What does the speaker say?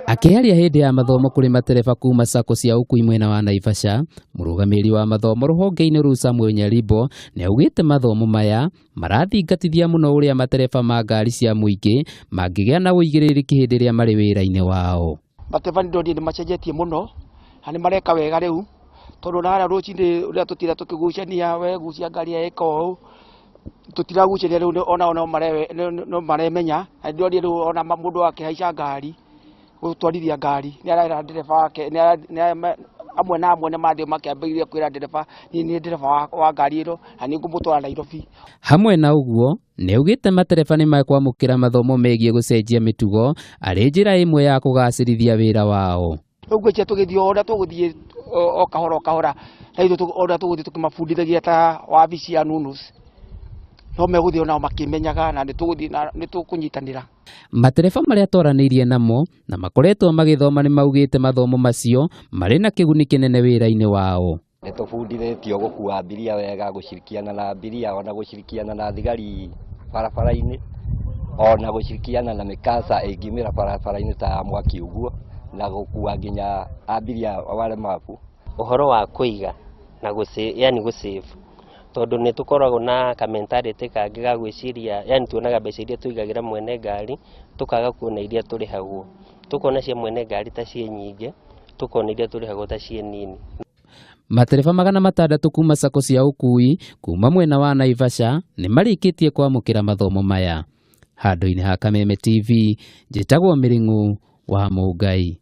Akiaria hindi ya mathomo kuri matereba kuma sako cia ukui mwena wa Naivasha, murugamiriri wa mathomo ruhonge-ini ru Samuel Nyaribo ni augite mathomo maya marathingatithia muno uria matereba ma ngaari cia muingi mangigea na uigiririki hindi ria mari wira-ini wao. Matereba ndi ni macenjetie muno, ani mareka wega riu tondu na rucinde uria tutira tukigucania we gucia ngari eko tutiraguceria riu ona maremenya ndi riu ona mundu akihaica ngari gutwarithia ngari ni arera ndereba wake ni amwe na amwe mathio makiambĩrĩria kwĩra ndereba ni ndereba wa ngari ĩno na ni ngũmũtwara Nairobi. Hamwe na uguo ni augite matereba ni makwamukira mathomo megie gucenjia mitugo ari njira imwe ya kugacirithia wira wao. Uguo cia tugithio ona tuguthie o kahora na ithu ona tuguthie tukimabundithagia ta wabici ya nunus no meguthio nao makimenyaga na ni tukunyitanira. Matereba maria twaranirie namo na makoretwo magithoma ni maugite mathomo macio mari na kiguni kinene wira-ini wao. Nitubundithitio gukua biria wega, gucirikiana na biria, ona gucirikiana na thigari barabara-ini, ona gucirikiana na mikasa ingimira barabara-ini ta mwaki uguo, na gukua nginya abiria wale mafu. Uhoro wa kuiga na yani gusave tondu ni tukoragwo na kamentarity kangi ga gwiciria, yani tuonaga mbeca iria tuigagira mwene ngari tukaga kuona iria turihagwo, tukona cia mwene ngari ta cie nyingi, tukona iria turihagwo ta cie nini. Matereba 600 kuma sako cia ukui kuma mwena wa Naivasha ni marikitie kuamukira mathomo maya. Handu-ini ha Kameme TV, njitagwo Miringu wa Mungai.